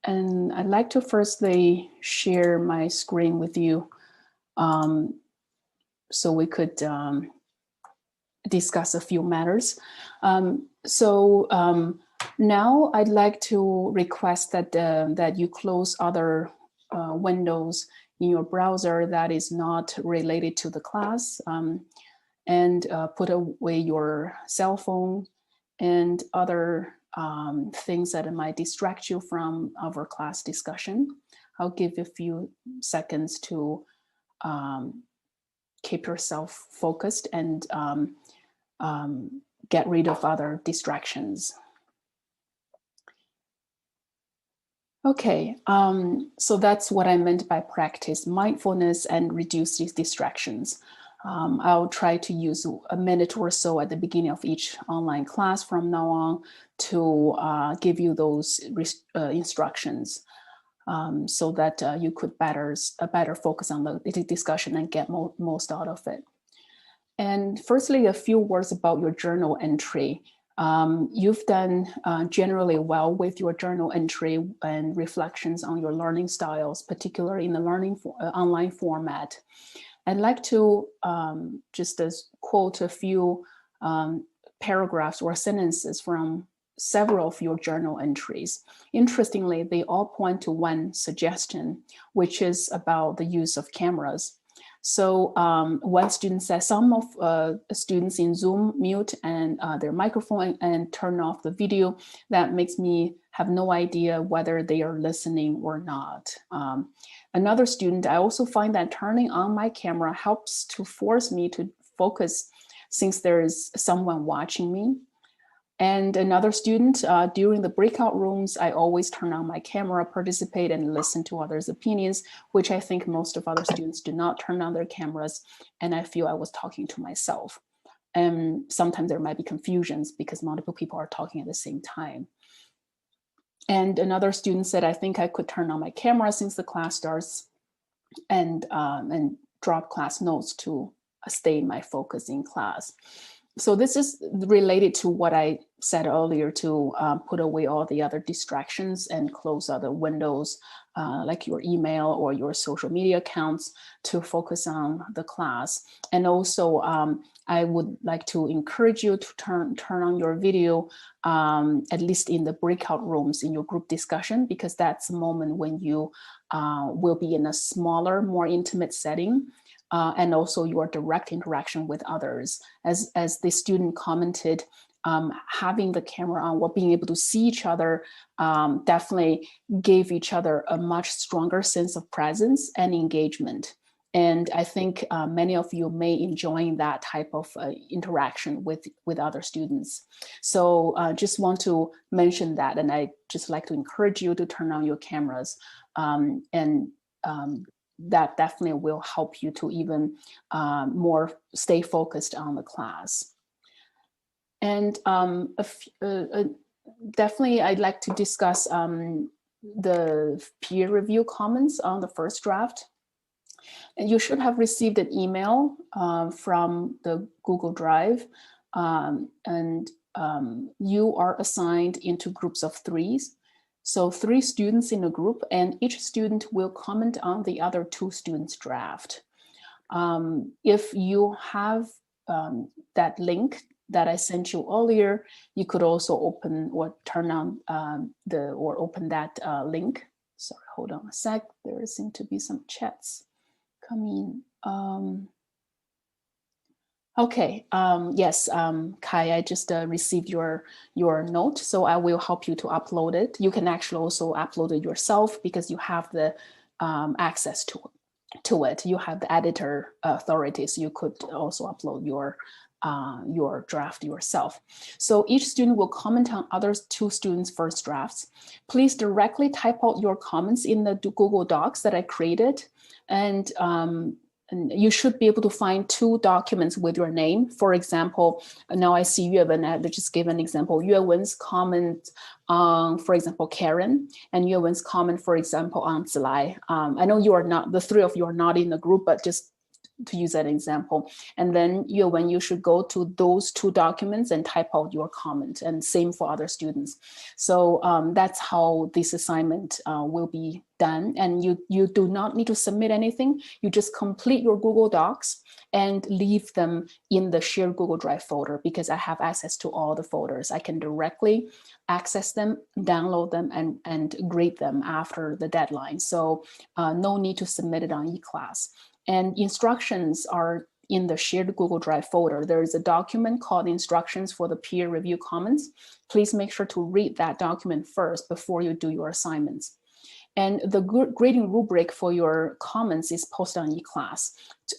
And I'd like to firstly share my screen with you so we could discuss a few matters. Now I'd like to request that you close other windows in your browser that is not related to the class, and put away your cell phone and other things that might distract you from our class discussion. I'll give you a few seconds to keep yourself focused and get rid of other distractions. Okay, so that's what I meant by practice mindfulness and reduce these distractions. I'll try to use a minute or so at the beginning of each online class from now on to give you those instructions so that you could better focus on the discussion and get most out of it. And firstly, a few words about your journal entry. You've done generally well with your journal entry and reflections on your learning styles, particularly in the online format. I'd like to just quote a few paragraphs or sentences from several of your journal entries. Interestingly, they all point to one suggestion, which is about the use of cameras. So one student says some of students in Zoom mute and their microphone and turn off the video. That makes me have no idea whether they are listening or not. Another student, I also find that turning on my camera helps to force me to focus since there is someone watching me. And another student, during the breakout rooms, I always turn on my camera, participate and listen to others' opinions, which I think most of other students do not turn on their cameras. And I feel I was talking to myself. And sometimes there might be confusions because multiple people are talking at the same time. And another student said, I think I could turn on my camera since the class starts and drop class notes to stay in my focus in class. So this is related to what I said earlier to put away all the other distractions and close other windows like your email or your social media accounts to focus on the class. And also I would like to encourage you to turn on your video at least in the breakout rooms in your group discussion, because that's the moment when you will be in a smaller, more intimate setting. And also your direct interaction with others. As the student commented, having the camera on or being able to see each other definitely gave each other a much stronger sense of presence and engagement. And I think many of you may enjoy that type of interaction with other students. So just want to mention that, and I just like to encourage you to turn on your cameras that definitely will help you to even more stay focused on the class. And definitely I'd like to discuss the peer review comments on the first draft. And you should have received an email from the Google Drive, and you are assigned into groups of 3. So 3 students in a group, and each student will comment on the other 2 students' draft. If you have that link that I sent you earlier, you could also open or turn on open that link. Sorry, hold on a sec. There seem to be some chats coming. Okay, yes, Kai, I just received your note, so I will help you to upload it. You can actually also upload it yourself because you have the access to it. You have the editor authority, so you could also upload your draft yourself. So each student will comment on other 2 students' first drafts. Please directly type out your comments in the Google Docs that I created, and you should be able to find 2 documents with your name. For example, now I see Yuewen. I just give an example. Yuewen's comment on, for example, Karen, and Yuewen's comment, for example, on Zilai. I know you are not, the 3 of you are not in the group, but just to use that example. And then when you should go to those 2 documents and type out your comment, and same for other students. So that's how this assignment will be done. And you do not need to submit anything. You just complete your Google Docs and leave them in the shared Google Drive folder, because I have access to all the folders. I can directly access them, download them, and grade them after the deadline. So no need to submit it on eClass. And instructions are in the shared Google Drive folder. There is a document called Instructions for the Peer Review Comments. Please make sure to read that document first before you do your assignments. And the grading rubric for your comments is posted on eClass.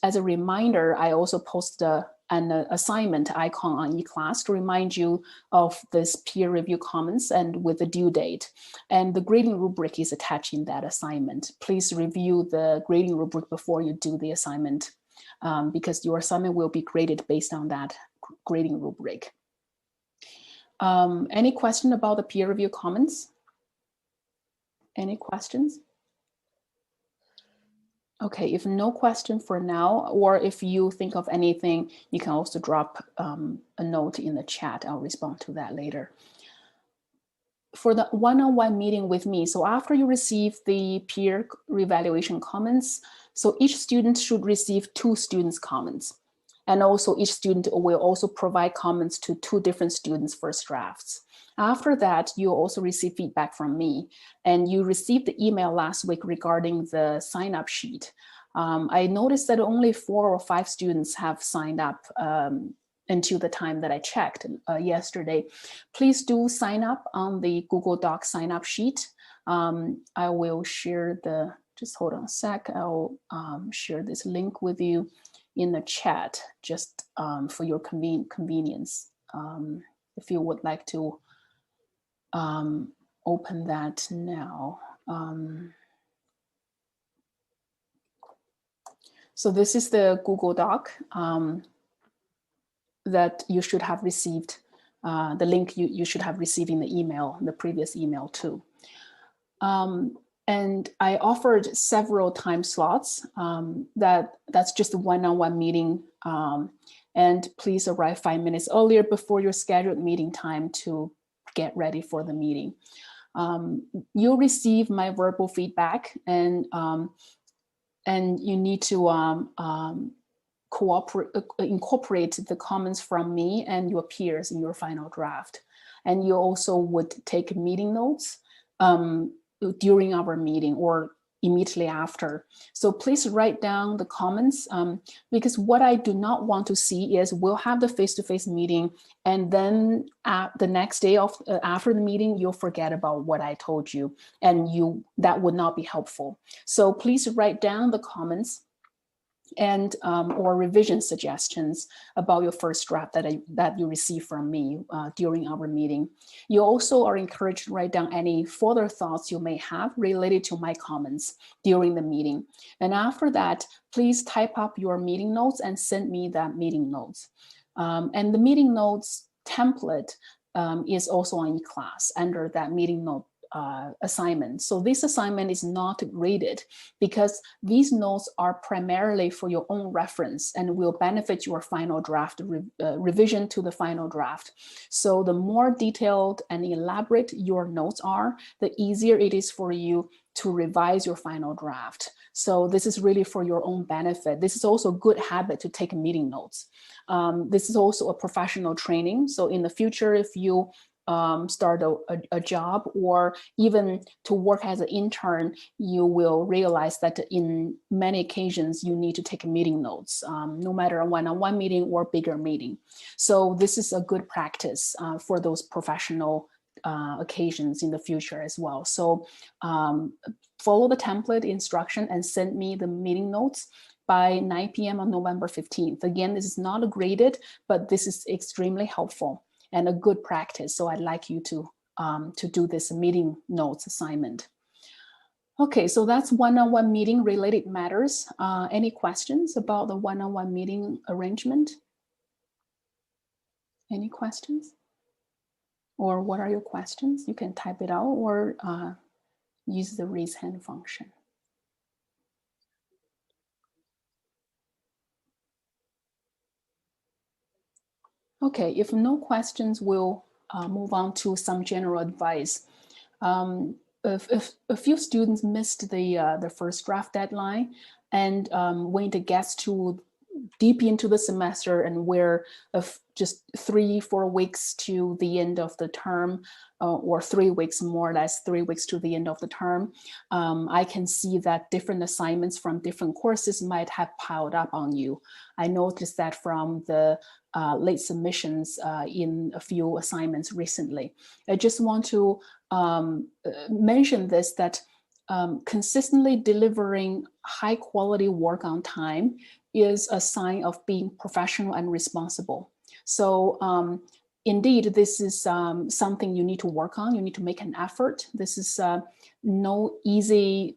As a reminder, I also post an assignment icon on eClass to remind you of this peer review comments and with the due date. And the grading rubric is attached in that assignment. Please review the grading rubric before you do the assignment, because your assignment will be graded based on that grading rubric. Any question about the peer review comments? Any questions? Okay, if no question for now, or if you think of anything, you can also drop a note in the chat. I'll respond to that later. For the one-on-one meeting with me, so after you receive the peer reevaluation comments, so each student should receive 2 students' comments. And also each student will also provide comments to 2 different students' first drafts. After that, you'll also receive feedback from me. And you received the email last week regarding the sign-up sheet. I noticed that only 4 or 5 students have signed up until the time that I checked yesterday. Please do sign up on the Google Docs sign-up sheet. I will share just hold on a sec. I'll share this link with you in the chat, just for your convenience. If you would like to open that now. So this is the Google Doc that you should have received, the link you should have received in the email, the previous email too. And I offered several time slots. That's just a one-on-one meeting. And please arrive 5 minutes earlier before your scheduled meeting time to get ready for the meeting. You'll receive my verbal feedback, and you need to incorporate the comments from me and your peers in your final draft. And you also would take meeting notes during our meeting or immediately after. So please write down the comments, because what I do not want to see is we'll have the face-to-face meeting, and then the next day after the meeting, you'll forget about what I told you, and that would not be helpful. So please write down the comments and or revision suggestions about your first draft that you receive from me during our meeting. You also are encouraged to write down any further thoughts you may have related to my comments during the meeting. And after that, please type up your meeting notes and send me that meeting notes. And the meeting notes template is also on eClass under that meeting note assignment. So this assignment is not graded because these notes are primarily for your own reference and will benefit your final draft revision to the final draft. So the more detailed and elaborate your notes are, the easier it is for you to revise your final draft. So this is really for your own benefit. This is also a good habit to take meeting notes. This is also a professional training. So in the future, if you start a job or even to work as an intern, you will realize that in many occasions you need to take meeting notes, no matter a one-on-one meeting or bigger meeting. So this is a good practice for those professional occasions in the future as well. So follow the template instruction and send me the meeting notes by 9 p.m. on November 15th. Again, this is not graded, but this is extremely helpful and a good practice. So I'd like you to do this meeting notes assignment. Okay, so that's one-on-one meeting related matters. Any questions about the one-on-one meeting arrangement? Any questions? Or what are your questions? You can type it out or use the raise hand function. Okay, if no questions, we'll move on to some general advice. If a few students missed the first draft deadline, and when it gets to deep into the semester and we're just 3-4 weeks to the end of the term, or 3 weeks, more or less 3 weeks to the end of the term, I can see that different assignments from different courses might have piled up on you. I noticed that from the late submissions in a few assignments recently. I just want to mention this, that consistently delivering high quality work on time is a sign of being professional and responsible. So indeed, this is something you need to work on. You need to make an effort. This is no easy,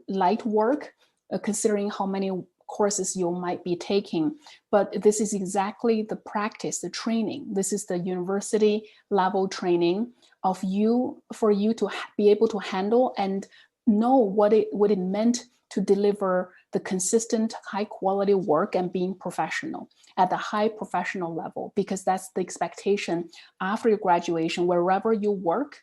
light work, considering how many courses you might be taking. But this is exactly the practice, the training. This is the university level training of you, for you to be able to handle and know what it meant to deliver the consistent high quality work and being professional at the high professional level, because that's the expectation after your graduation. Wherever you work,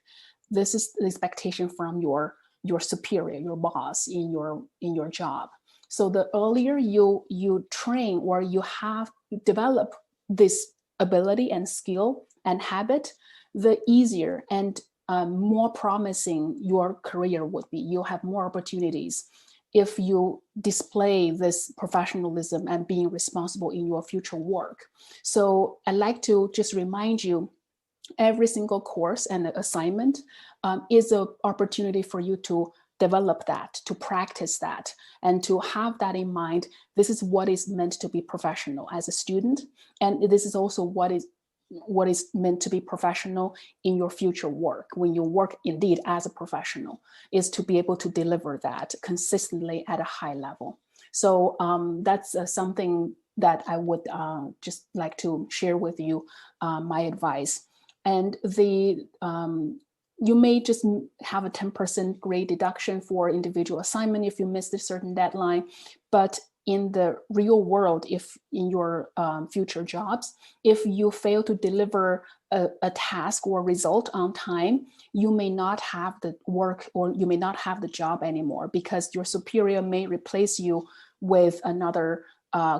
this is the expectation from your superior, your boss in your job. So the earlier you train, or you have develop this ability and skill and habit, the easier and more promising your career would be. You'll have more opportunities if you display this professionalism and being responsible in your future work. So I'd like to just remind you, every single course and assignment is an opportunity for you to develop that, to practice that, and to have that in mind. This is what is meant to be professional as a student, and this is also what is meant to be professional in your future work. When you work indeed as a professional, is to be able to deliver that consistently at a high level. So that's something that I would just like to share with you, my advice. And you may just have a 10% grade deduction for individual assignment if you missed a certain deadline. But in the real world, if in your future jobs, if you fail to deliver a task or result on time, you may not have the work, or you may not have the job anymore, because your superior may replace you with another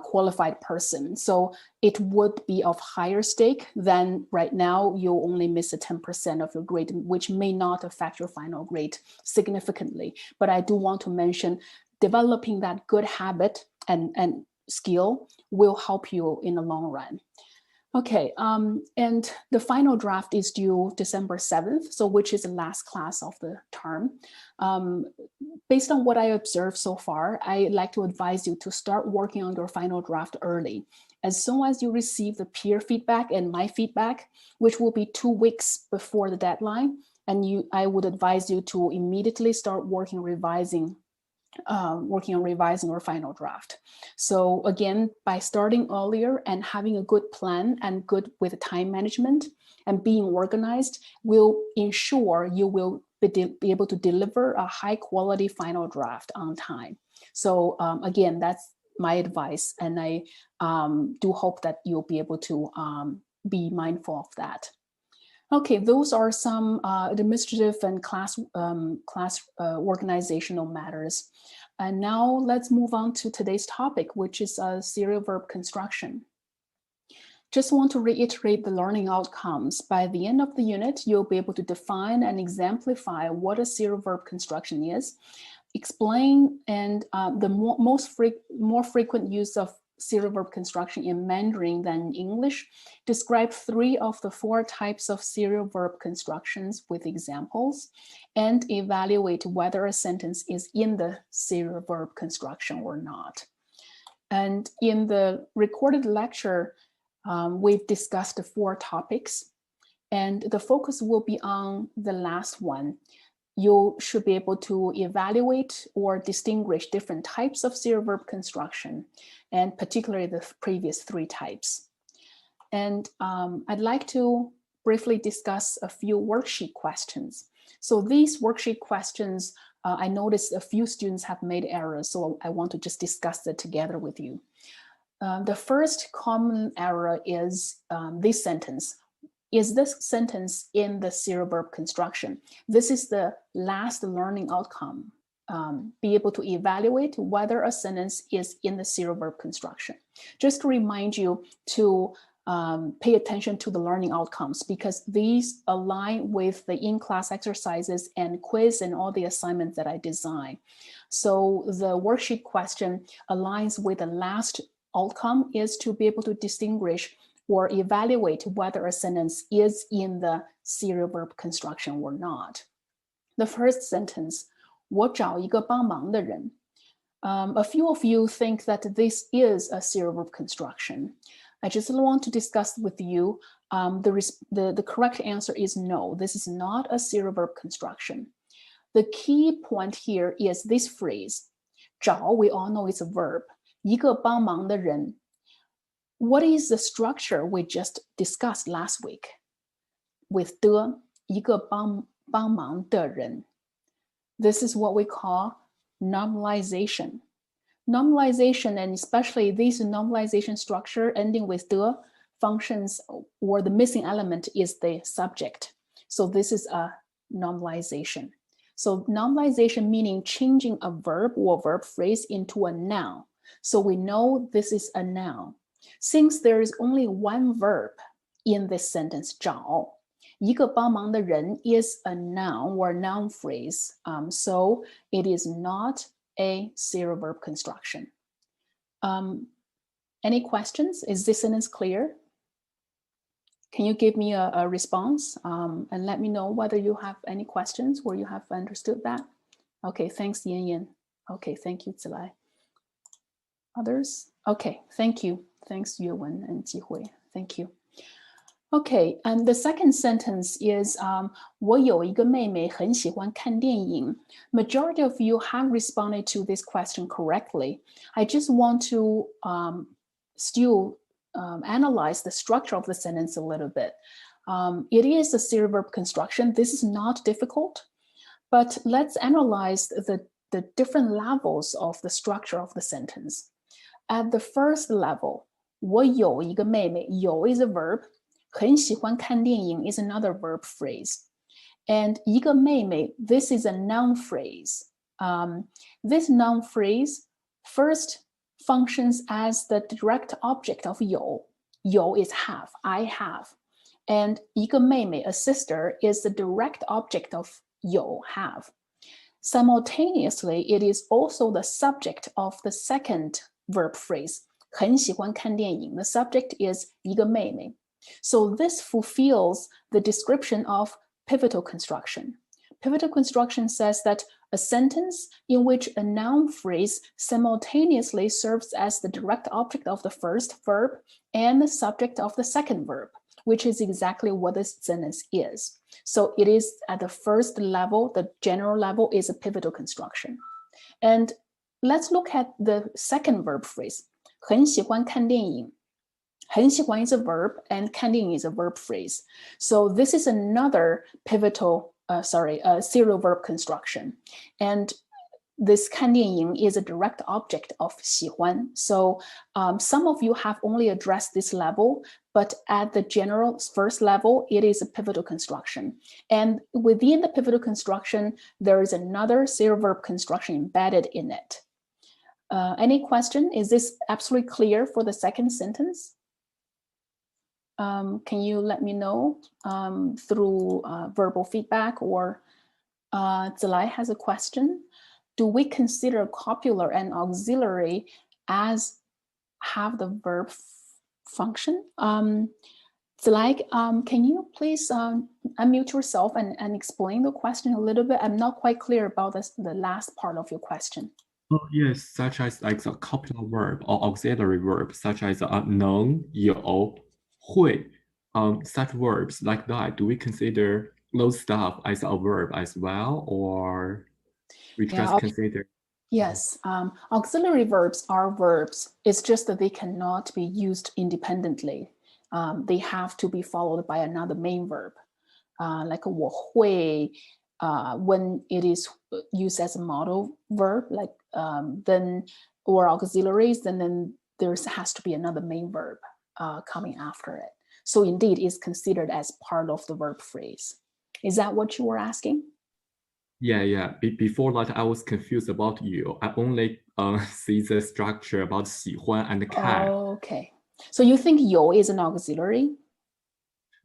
qualified person. So it would be of higher stake than right now. You only miss a 10% of your grade, which may not affect your final grade significantly. But I do want to mention, developing that good habit and skill will help you in the long run. Okay, and the final draft is due December 7th, so which is the last class of the term. Based on what I observed so far, I'd like to advise you to start working on your final draft early. As soon as you receive the peer feedback and my feedback, which will be 2 weeks before the deadline, and I would advise you to immediately start working on revising your final draft. So again, by starting earlier and having a good plan and good with time management and being organized, will ensure you will be able to deliver a high quality final draft on time. So again, that's my advice, and I do hope that you'll be able to be mindful of that. Okay, those are some administrative and class organizational matters. And now let's move on to today's topic, which is serial verb construction. Just want to reiterate the learning outcomes. By the end of the unit, you'll be able to define and exemplify what a serial verb construction is, explain and the more frequent use of serial verb construction in Mandarin than in English, describe 3 of the 4 types of serial verb constructions with examples, and evaluate whether a sentence is in the serial verb construction or not. And in the recorded lecture, we've discussed the 4 topics, and the focus will be on the last one. You should be able to evaluate or distinguish different types of serial verb construction, and particularly the previous 3 types. And I'd like to briefly discuss a few worksheet questions. So these worksheet questions, I noticed a few students have made errors, so I want to just discuss it together with you. The first common error is this sentence. Is this sentence in the serial verb construction? This is the last learning outcome. Be able to evaluate whether a sentence is in the serial verb construction. Just to remind you to pay attention to the learning outcomes, because these align with the in-class exercises and quiz and all the assignments that I design. So the worksheet question aligns with the last outcome is to be able to distinguish or evaluate whether a sentence is in the serial verb construction or not. The first sentence, 我找一个帮忙的人. A few of you think that this is a serial verb construction. I just want to discuss with you, the correct answer is no, this is not a serial verb construction. The key point here is this phrase, 找, we all know it's a verb, 一个帮忙的人. What is the structure we just discussed last week with 的一个帮忙的人? This is what we call nominalization. Nominalization, and especially this nominalization structure ending with 的 functions, or the missing element is the subject. So this is a nominalization. So nominalization meaning changing a verb or verb phrase into a noun. So we know this is a noun. Since there is only one verb in this sentence, 找, 一个帮忙的人 is a noun or noun phrase. So it is not a serial verb construction. Any questions? Is this sentence clear? Can you give me a response and let me know whether you have any questions or you have understood that? Okay, thanks, Yan Yan. Okay, thank you, Zilai. Others? Okay, thank you. Thanks, Yuwen and Jihui. Thank you. Okay, and the second sentence is 我有一个妹妹很喜欢看电影. Majority of you have responded to this question correctly. I just want to still analyze the structure of the sentence a little bit. It is a serial verb construction. This is not difficult, but let's analyze the different levels of the structure of the sentence. At the first level, 我有一个妹妹, 有 is a verb, 很喜欢看电影 is another verb phrase. And 一个妹妹, this is a noun phrase. This noun phrase first functions as the direct object of 有. 有 is have, I have. And 一个妹妹, a sister, is the direct object of 有, have. Simultaneously, it is also the subject of the second verb phrase, 很喜欢看电影. The subject is 一个妹妹. So this fulfills the description of pivotal construction. Pivotal construction says that a sentence in which a noun phrase simultaneously serves as the direct object of the first verb and the subject of the second verb, which is exactly what this sentence is. So it is at the first level, the general level is a pivotal construction. And let's look at the second verb phrase, 很喜欢看电影. 很喜欢 is a verb and 看电影 is a verb phrase. So this is another pivotal, serial verb construction. And this 看电影 is a direct object of 喜欢. So some of you have only addressed this level, but at the general first level, it is a pivotal construction. And within the pivotal construction, there is another serial verb construction embedded in it. Any question? Is this absolutely clear for the second sentence? Can you let me know through verbal feedback, or Zilai has a question. Do we consider copular and auxiliary as have the verb function? Zilai, can you please unmute yourself and explain the question a little bit? I'm not quite clear about the last part of your question. Oh, yes, such as like a copular verb or auxiliary verb, such as 能, 有, 会, such verbs like that. Do we consider those stuff as a verb as well, or we just consider? Yes, auxiliary verbs are verbs. It's just that they cannot be used independently. They have to be followed by another main verb, like 我会. When it is used as a modal verb, like then or auxiliaries, and then there has to be another main verb coming after it. So indeed, it's considered as part of the verb phrase. Is that what you were asking? Yeah. Before that, I was confused about you. I only see the structure about 喜欢 and 看. Okay. So you think 有 is an auxiliary?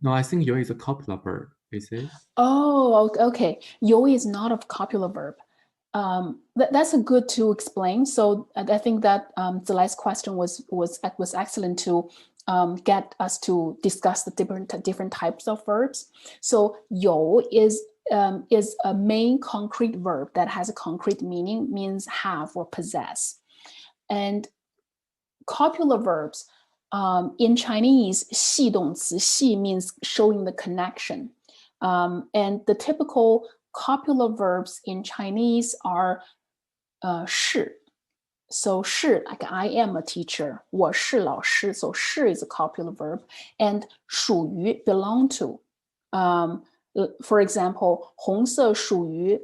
No, I think 有 is a copular verb, is it? Oh, okay. 有 is not a copular verb. That's a good to explain. So I think that the last question was excellent to get us to discuss the different types of verbs. So 有 is a main concrete verb that has a concrete meaning, means have or possess. And copular verbs in Chinese, 系动词, 系 means showing the connection. And the typical copular verbs in Chinese are 是. So 是, like I am a teacher, 我是老师. So 是 is a copular verb. And 属于, belong to. For example, 红色属于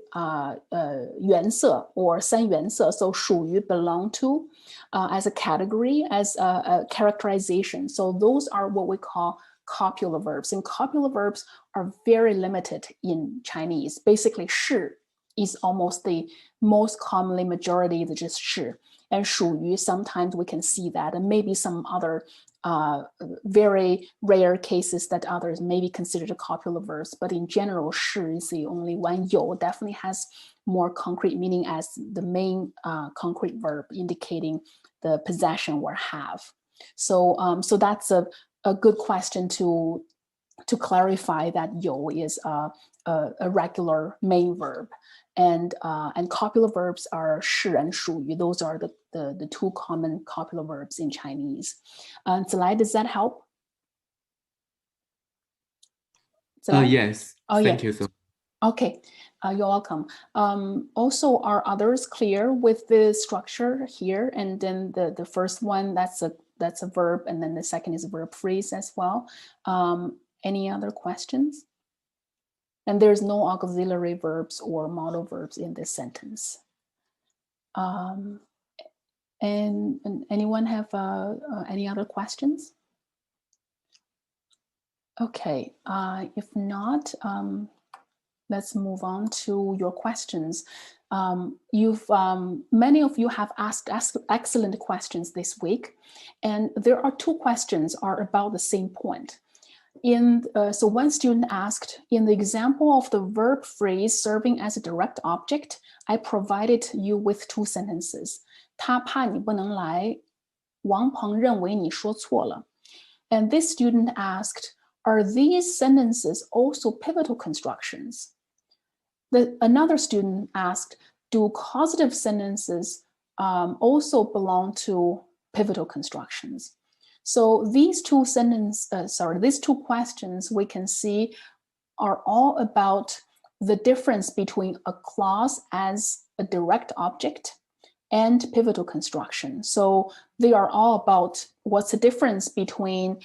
原色 or 三原色. So 属于 belong to as a category, as a characterization. So those are what we call copular verbs. And copular verbs are very limited in Chinese. Basically, 是 is almost the most commonly majority is just 是. And 属于, sometimes we can see that, and maybe some other very rare cases that others may be considered copular verbs. But in general, 是 is the only one. 有 definitely has more concrete meaning as the main concrete verb indicating the possession or have. So that's a good question to clarify that 有 is a regular main verb. And copular verbs are 是 and 属于. Those are the two common copular verbs in Chinese. Zilai, does that help? Yes. Oh, Thank yeah. you so much. Okay, you're welcome. Also, are others clear with the structure here? And then the first one, that's a verb, and then the second is a verb phrase as well. Any other questions? And there's no auxiliary verbs or modal verbs in this sentence. And anyone have any other questions? Okay, if not, let's move on to your questions. Many of you have asked excellent questions this week, and there are two questions are about the same point. So one student asked, in the example of the verb phrase serving as a direct object, I provided you with two sentences. 他怕你不能来，王鹏认为你说错了. And this student asked, are these sentences also pivotal constructions? Another student asked, do causative sentences also belong to pivotal constructions? So these two questions we can see are all about the difference between a clause as a direct object and pivotal construction. So they are all about what's the difference between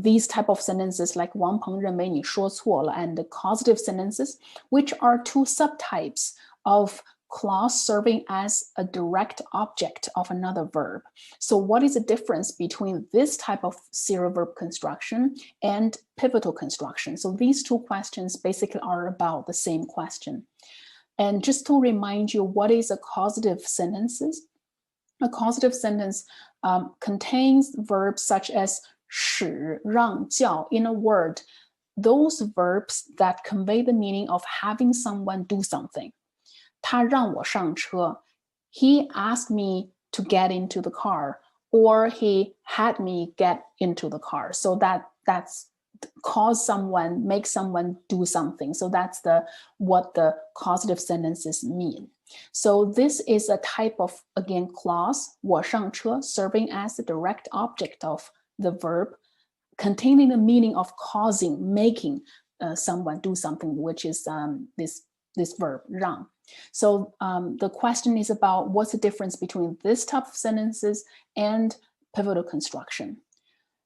these type of sentences like 王鹏认为你说错了 and the causative sentences, which are two subtypes of clause serving as a direct object of another verb. So what is the difference between this type of serial verb construction and pivotal construction? So these two questions basically are about the same question. And just to remind you, what is a causative sentence? A causative sentence contains verbs such as 使, 让, 叫 in a word, those verbs that convey the meaning of having someone do something. 他让我上车. He asked me to get into the car, or he had me get into the car. So that's cause someone, make someone do something. So that's what the causative sentences mean. So this is a type of, again, clause, 我上车, serving as the direct object of the verb, containing the meaning of causing, making someone do something, which is this verb, 让. So the question is about what's the difference between this type of sentences and pivotal construction.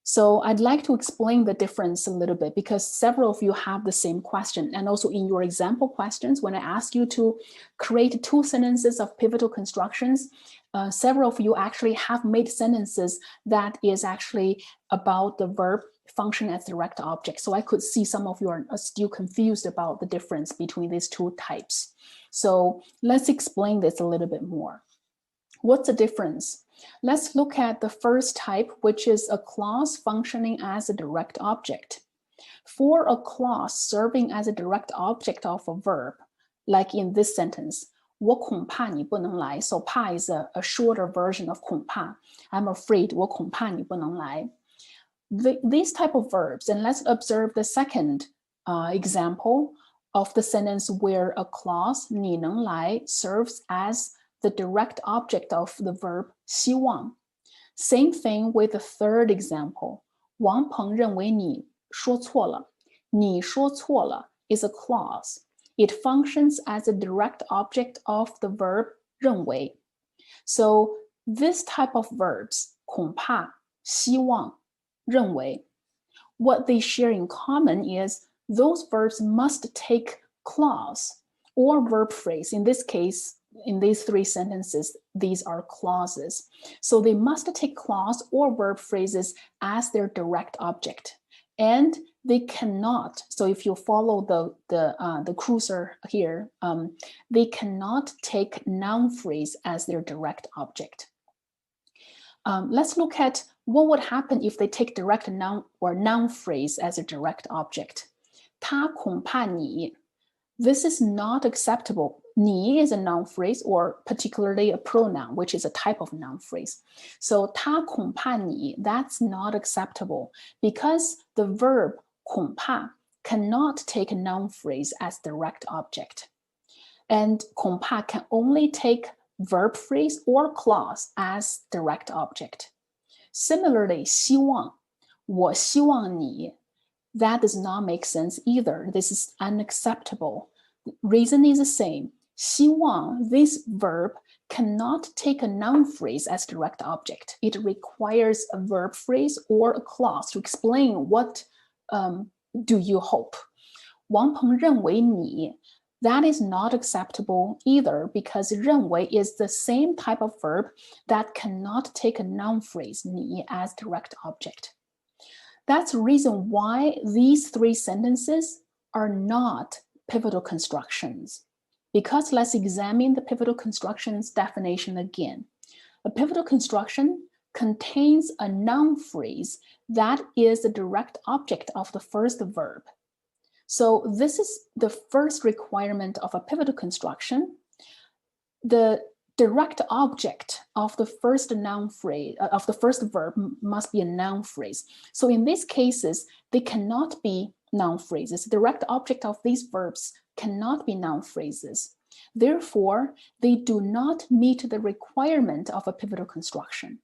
So I'd like to explain the difference a little bit because several of you have the same question. And also in your example questions, when I ask you to create 2 sentences of pivotal constructions, several of you actually have made sentences that is actually about the verb function as direct object. So I could see some of you are still confused about the difference between these 2 types. So let's explain this a little bit more. What's the difference? Let's look at the first type, which is a clause functioning as a direct object. For a clause serving as a direct object of a verb, like in this sentence, 我恐怕你不能来. So 怕 is a shorter version of 恐怕. I'm afraid 我恐怕你不能来. These type of verbs, and let's observe the second example of the sentence where a clause 你能来 serves as the direct object of the verb 希望. Same thing with the third example. 王鹏认为你说错了. 你说错了 is a clause. It functions as a direct object of the verb 认为. So this type of verbs 恐怕,希望,认为, what they share in common is those verbs must take clause or verb phrase. In this case, in these 3 sentences, these are clauses. So they must take clause or verb phrases as their direct object. And they cannot, so if you follow the cursor here, they cannot take noun phrase as their direct object. Let's look at what would happen if they take direct noun or noun phrase as a direct object. 他恐怕你. This is not acceptable. 你 is a noun phrase or particularly a pronoun, which is a type of noun phrase. So 他恐怕你, that's not acceptable because the verb 恐怕 cannot take a noun phrase as direct object. And 恐怕 can only take verb phrase or clause as direct object. Similarly, 希望, 我希望你, that does not make sense either. This is unacceptable. Reason is the same. 希望, this verb cannot take a noun phrase as direct object. It requires a verb phrase or a clause to explain what do you hope. 王鹏认为你, that is not acceptable either because 认为 is the same type of verb that cannot take a noun phrase 你 as direct object. That's the reason why these 3 sentences are not pivotal constructions. Because let's examine the pivotal constructions definition again. A pivotal construction contains a noun phrase that is the direct object of the first verb. So this is the first requirement of a pivotal construction. The direct object of the first noun phrase, of the first verb must be a noun phrase. So in these cases, they cannot be noun phrases. The direct object of these verbs cannot be noun phrases. Therefore, they do not meet the requirement of a pivotal construction.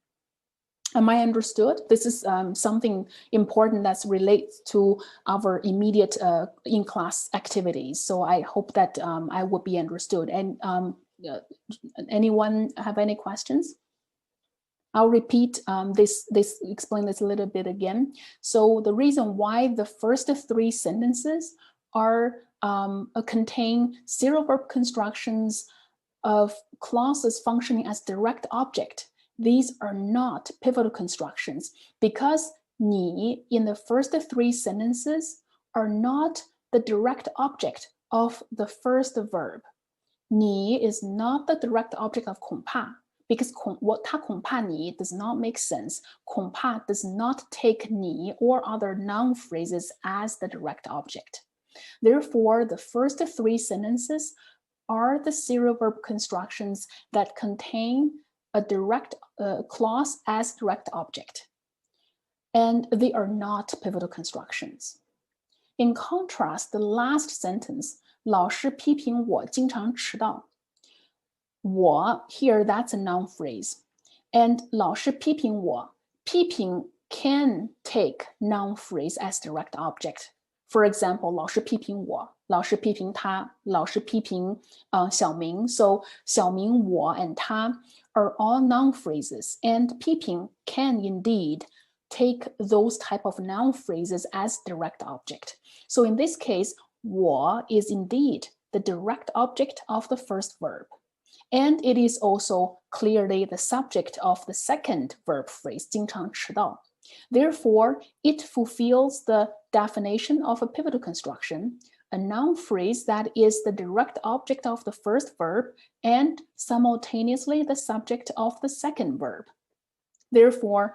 Am I understood? This is something important that's related to our immediate in-class activities. So I hope that I will be understood. And anyone have any questions? I'll repeat explain this a little bit again. So the reason why the first 3 sentences are contain 0 verb constructions of clauses functioning as direct object. These are not pivotal constructions because 你 in the first 3 sentences are not the direct object of the first verb. 你 is not the direct object of 恐怕 because 他恐怕你 does not make sense. 恐怕 does not take 你 or other noun phrases as the direct object. Therefore, the first 3 sentences are the 0 verb constructions that contain a direct clause as direct object. And they are not pivotal constructions. In contrast, the last sentence, 老师批评我经常迟到. 我 here, that's a noun phrase. And 老师批评我, 批评 can take noun phrase as direct object. For example, 老师批评我, 老师批评他, 老师批评小明. So 小明, 我 and 他 are all noun phrases, and 批评 can indeed take those type of noun phrases as direct object. So in this case, 我 is indeed the direct object of the first verb. And it is also clearly the subject of the second verb phrase, 经常迟到. Therefore, it fulfills the definition of a pivotal construction, a noun phrase that is the direct object of the first verb and simultaneously the subject of the second verb. Therefore,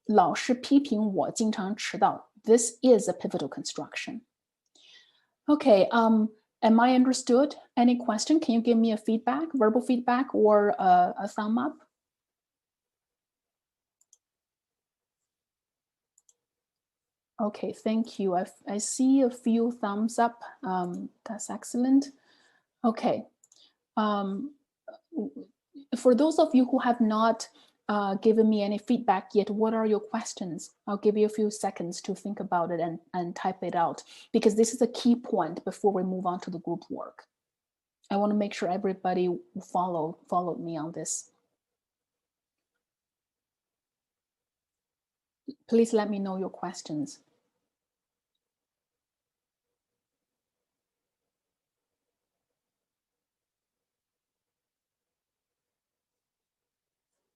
老师批评我经常迟到. This is a pivotal construction. Okay, am I understood? Any question? Can you give me a feedback, verbal feedback, or a thumb up? Okay, thank you. I see a few thumbs up. That's excellent. Okay. For those of you who have not given me any feedback yet, what are your questions? I'll give you a few seconds to think about it and type it out, because this is a key point before we move on to the group work. I want to make sure everybody followed me on this. Please let me know your questions.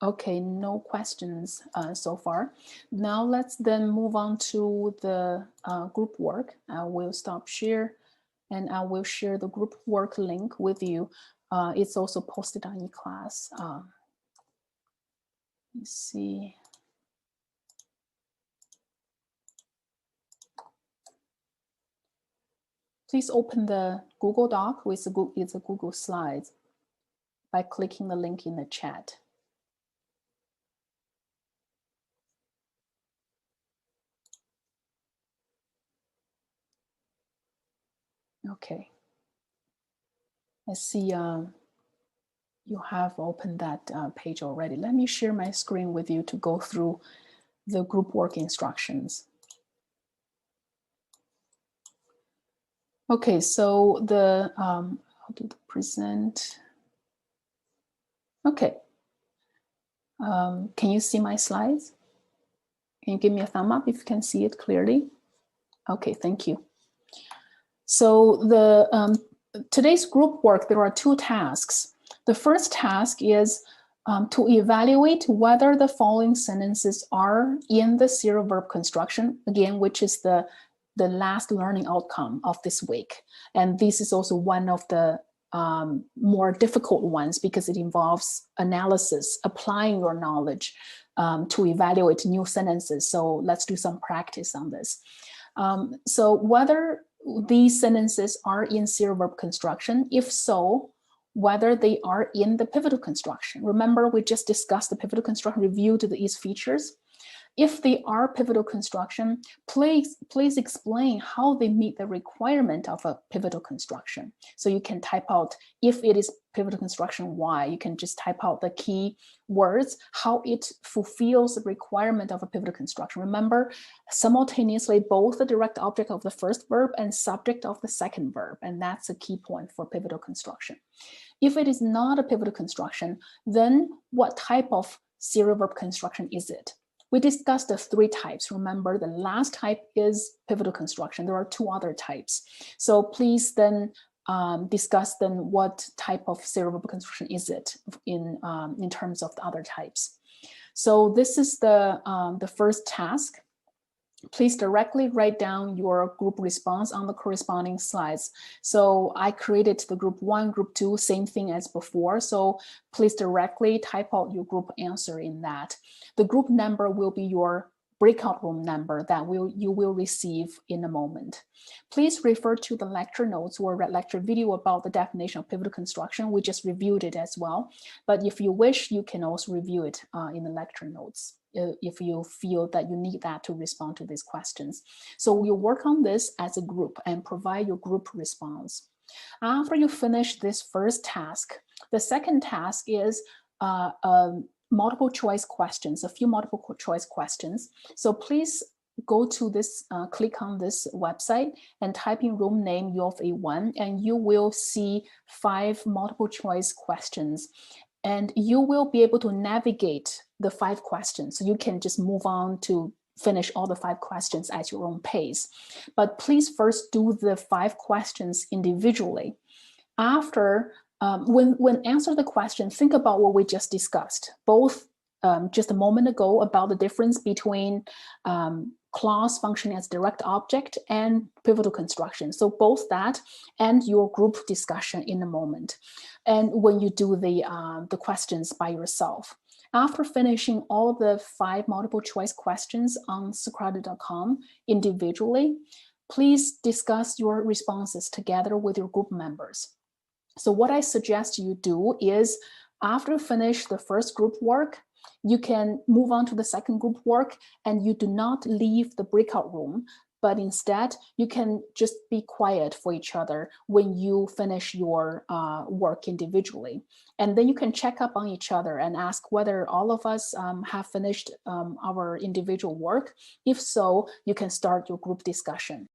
Okay, no questions so far. Now let's then move on to the group work. I will stop share and I will share the group work link with you. It's also posted on eClass. Let's see. Please open the Google Doc it's a Google Slides by clicking the link in the chat. Okay. I see you have opened that page already. Let me share my screen with you to go through the group work instructions. Okay, so how do the present? Okay. Can you see my slides? Can you give me a thumb up if you can see it clearly? Okay, thank you. So the today's group work, there are two tasks. The first task is to evaluate whether the following sentences are in the serial verb construction, again, which is the last learning outcome of this week. And this is also one of the more difficult ones because it involves analysis, applying your knowledge to evaluate new sentences. So let's do some practice on this. So whether these sentences are in serial verb construction, if so, whether they are in the pivotal construction. Remember, we just discussed the pivotal construction, reviewed these features. If they are pivotal construction, please explain how they meet the requirement of a pivotal construction. So you can type out, if it is pivotal construction, why. You can just type out the key words, how it fulfills the requirement of a pivotal construction. Remember, simultaneously, both the direct object of the first verb and subject of the second verb. And that's a key point for pivotal construction. If it is not a pivotal construction, then what type of serial verb construction is it? We discussed the three types. Remember, the last type is pivotal construction. There are two other types. So please then discuss then what type of serial verb construction is it in terms of the other types. So this is the first task. Please directly write down your group response on the corresponding slides. So I created the group 1, group 2, same thing as before. So please directly type out your group answer in that. The group number will be your breakout room number that you will receive in a moment. Please refer to the lecture notes or lecture video about the definition of pivotal construction. We just reviewed it as well. But if you wish, you can also review it in the lecture notes if you feel that you need that to respond to these questions. So you work on this as a group and provide your group response. After you finish this first task, the second task is multiple choice questions, a few multiple choice questions. So please go to this, click on this website and type in room name U of A1, and you will see 5 multiple choice questions. And you will be able to navigate the 5 questions. So you can just move on to finish all the 5 questions at your own pace. But please first do the 5 questions individually. After, when answer the question, think about what we just discussed, both just a moment ago about the difference between clause functioning as direct object and pivotal construction. So both that and your group discussion in a moment. And when you do the questions by yourself. After finishing all the 5 multiple choice questions on Socrates.com individually, please discuss your responses together with your group members. So what I suggest you do is, after you finish the first group work, you can move on to the second group work, and you do not leave the breakout room, but instead you can just be quiet for each other when you finish your work individually. And then you can check up on each other and ask whether all of us have finished our individual work. If so, you can start your group discussion.